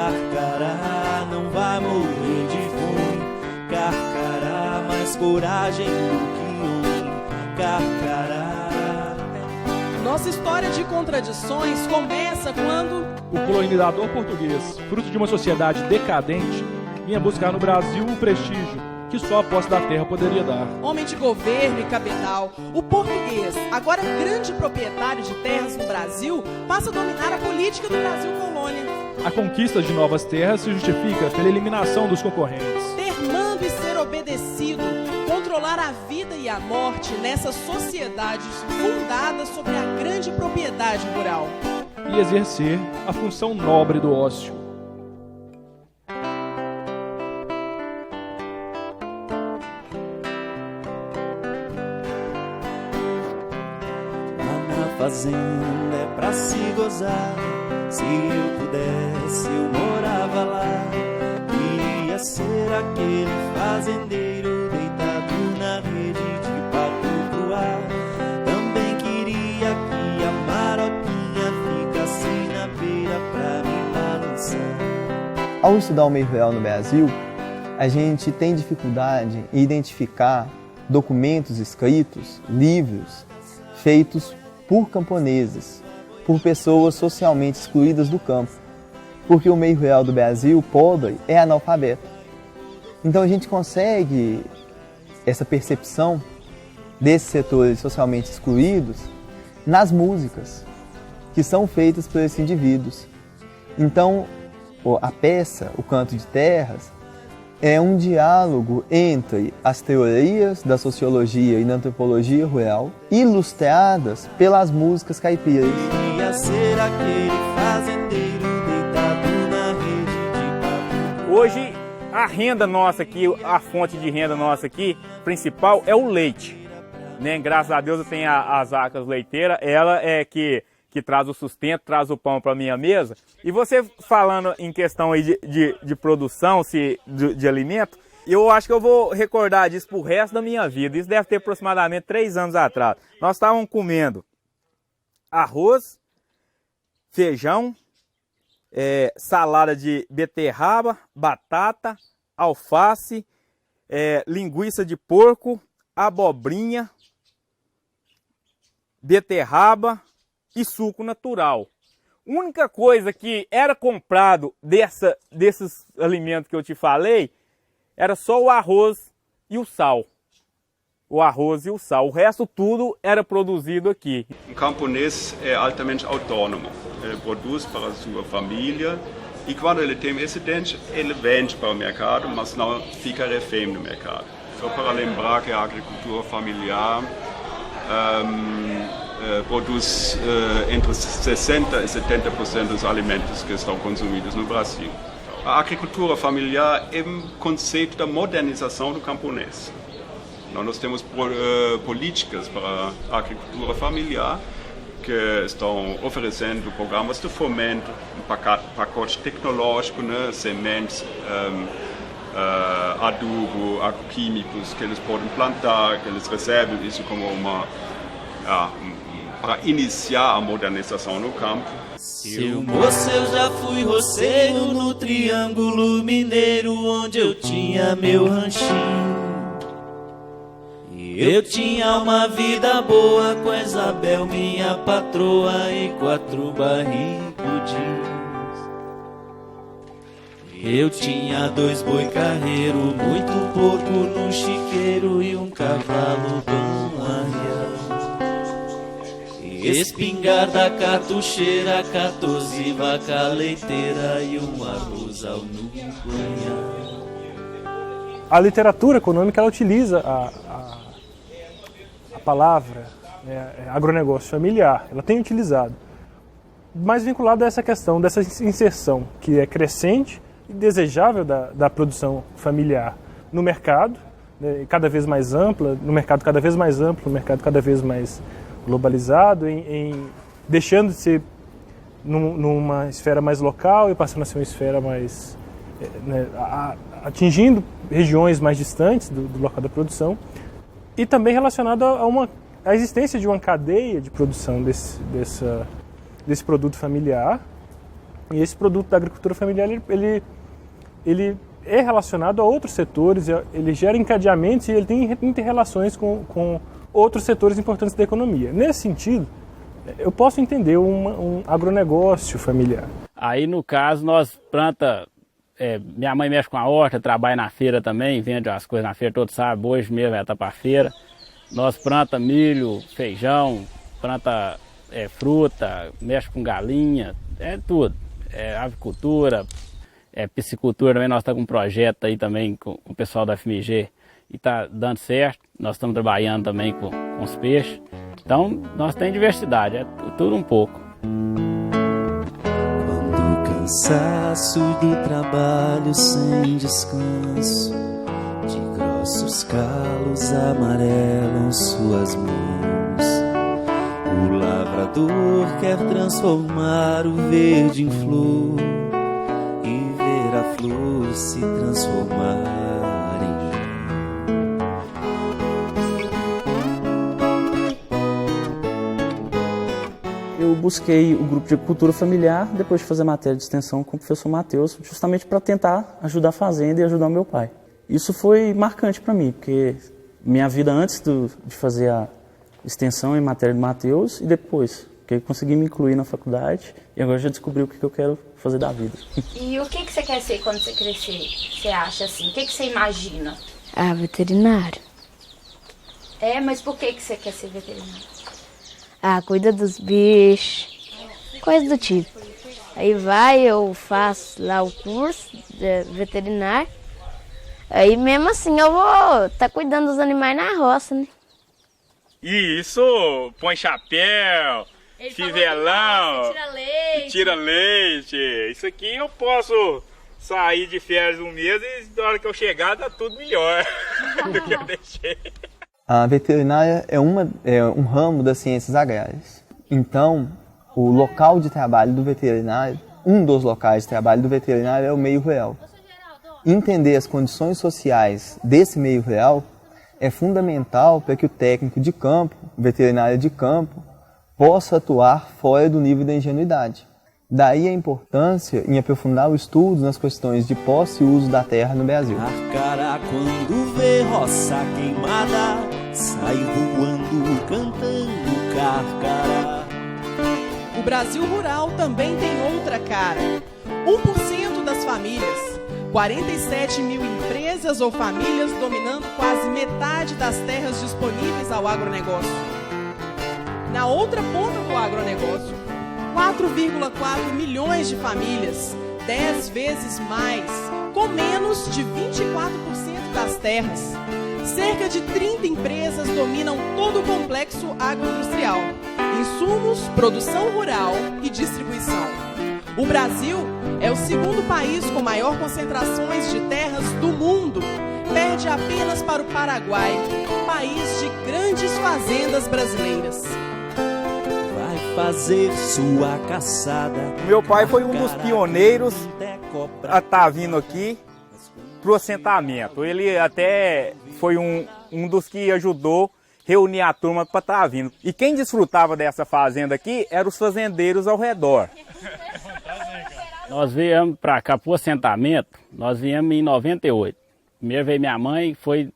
Carcará não vai morrer de fome. Carcará, mais coragem do que homem. Carcará. Nossa história de contradições começa quando o colonizador português, fruto de uma sociedade decadente, vinha buscar no Brasil o prestígio que só a posse da terra poderia dar. Homem de governo e cabedal, o português, agora grande proprietário de terras no Brasil, passa a dominar a política do Brasil colônia. A conquista de novas terras se justifica pela eliminação dos concorrentes. Ter mando e ser obedecido, controlar a vida e a morte nessas sociedades fundadas sobre a grande propriedade rural. E exercer a função nobre do ócio. Fazenda é pra se gozar. Se eu pudesse, eu morava lá. Queria ser aquele fazendeiro deitado na rede de papo pro ar. Também queria que a maroquinha ficasse na beira pra me balançar. Ao estudar o meio rural no Brasil, a gente tem dificuldade em identificar documentos escritos, livros, feitos por camponeses, por pessoas socialmente excluídas do campo, porque o meio rural do Brasil, pobre, é analfabeto. Então a gente consegue essa percepção desses setores socialmente excluídos nas músicas que são feitas por esses indivíduos. Então a peça, o Canto de Terras, é um diálogo entre as teorias da sociologia e da antropologia rural, ilustradas pelas músicas caipiras. Queria ser aquele fazendeiro deitado na rede de papo. Hoje, a renda nossa aqui, a fonte de renda nossa aqui, principal, é o leite. Né? Graças a Deus eu tenho as vacas leiteiras, ela é que traz o sustento, traz o pão para minha mesa. E você falando em questão aí de produção de alimento, eu acho que eu vou recordar disso pro resto da minha vida. Isso deve ter aproximadamente 3 anos atrás. Nós estávamos comendo arroz, feijão, salada de beterraba, batata, alface, linguiça de porco, abobrinha, beterraba e suco natural. A única coisa que era comprado desses alimentos que eu te falei era só o arroz e o sal. O arroz e o sal. O resto tudo era produzido aqui. O camponês é altamente autônomo. Ele produz para a sua família e quando ele tem excedente, ele vende para o mercado, mas não fica refém no mercado. Só para lembrar que a agricultura familiar produz entre 60% e 70% dos alimentos que estão consumidos no Brasil. A agricultura familiar é um conceito da modernização do camponês. Nós temos políticas para a agricultura familiar que estão oferecendo programas de fomento, pacote tecnológico, né, sementes, adubo, agroquímicos que eles podem plantar, que eles recebem isso como para iniciar a modernização no campo. Seu moço, eu já fui roceiro no Triângulo Mineiro, onde eu tinha meu ranchinho. E eu tinha uma vida boa com a Isabel, minha patroa, e 4 barrigudinhos. Eu tinha 2 boi carreiro, muito porco no chiqueiro e um cavalo bom arreado. Espingarda cartucheira, 14 vaca leiteira e um arroz ao nubanhar. A literatura econômica ela utiliza a palavra, né, agronegócio familiar, ela tem utilizado, mais vinculado a essa questão dessa inserção que é crescente e desejável da produção familiar no mercado, né, cada vez mais ampla, no mercado cada vez mais amplo, no mercado cada vez mais globalizado, deixando de ser numa esfera mais local e passando a ser uma esfera mais, né, atingindo regiões mais distantes do local da produção, e também relacionado à existência de uma cadeia de produção desse produto familiar, E esse produto da agricultura familiar, ele é relacionado a outros setores, ele gera encadeamentos e ele tem inter-relações com outros setores importantes da economia. Nesse sentido, eu posso entender um agronegócio familiar. Aí, no caso, nós planta... minha mãe mexe com a horta, trabalha na feira também, vende as coisas na feira, todos sabem, hoje mesmo ela tá para a feira. Nós planta milho, feijão, planta fruta, mexe com galinha, tudo. Avicultura, piscicultura também, nós estamos com um projeto aí também com o pessoal da FMG e está dando certo. Nós estamos trabalhando também com os peixes. Então, nós temos diversidade, é tudo um pouco. Quando o cansaço do trabalho sem descanso, de grossos calos amarelam suas mãos, o lavrador quer transformar o verde em flor e ver a flor se transformar em gel. Eu busquei o grupo de agricultura familiar depois de fazer matéria de extensão com o professor Matheus, justamente para tentar ajudar a fazenda e ajudar o meu pai. Isso foi marcante para mim, porque minha vida antes de fazer a extensão em matéria de Matheus e depois, porque eu consegui me incluir na faculdade e agora já descobri o que eu quero fazer da vida. E o que você quer ser quando você crescer? Você acha assim? O que você imagina? Veterinário. Mas por que você quer ser veterinário? Cuida dos bichos, coisa do tipo. Aí eu faço lá o curso de veterinário. Aí mesmo assim eu vou estar cuidando dos animais na roça, né? Isso, põe chapéu, fivelão, tira leite. Isso aqui eu posso sair de férias um mês e na hora que eu chegar tá tudo melhor do que eu deixei. A veterinária é um ramo das ciências agrárias. Então, o local de trabalho do veterinário, um dos locais de trabalho do veterinário é o meio rural. Entender as condições sociais desse meio rural é fundamental para que o técnico de campo, o veterinário de campo, possa atuar fora do nível da ingenuidade. Daí a importância em aprofundar o estudo nas questões de posse e uso da terra no Brasil. Carcará, quando vê roça queimada, sai voando, cantando carcará. O Brasil rural também tem outra cara. 1% das famílias, 47 mil empresas ou famílias dominando quase metade das terras disponíveis ao agronegócio. Na outra ponta do agronegócio, 4,4 milhões de famílias, 10 vezes mais, com menos de 24% das terras. Cerca de 30 empresas dominam todo o complexo agroindustrial: insumos, produção rural e distribuição. O Brasil é o segundo país com maior concentrações de terras do mundo. Perde apenas para o Paraguai, país de grandes fazendas brasileiras. Fazer sua caçada. Meu pai foi um dos pioneiros a estar vindo aqui pro assentamento. Ele até foi um dos que ajudou a reunir a turma para estar vindo. E quem desfrutava dessa fazenda aqui eram os fazendeiros ao redor. Nós viemos para cá pro assentamento, nós viemos em 98. Primeiro veio minha mãe, foi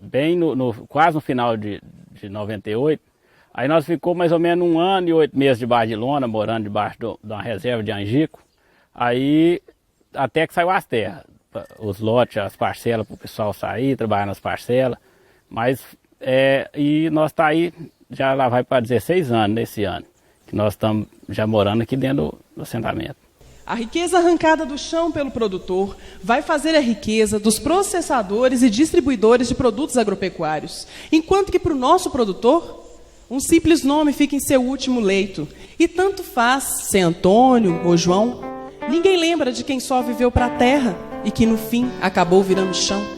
bem quase no final de 98. Aí nós ficamos mais ou menos 1 ano e 8 meses debaixo de lona, morando debaixo de uma reserva de angico. Aí até que saiu as terras, os lotes, as parcelas para o pessoal sair, trabalhar nas parcelas. Mas e nós tá aí, já lá vai para 16 anos nesse ano, que nós estamos já morando aqui dentro do assentamento. A riqueza arrancada do chão pelo produtor vai fazer a riqueza dos processadores e distribuidores de produtos agropecuários, enquanto que para o nosso produtor, um simples nome fica em seu último leito. E tanto faz ser Antônio ou João. Ninguém lembra de quem só viveu para a terra e que no fim acabou virando chão.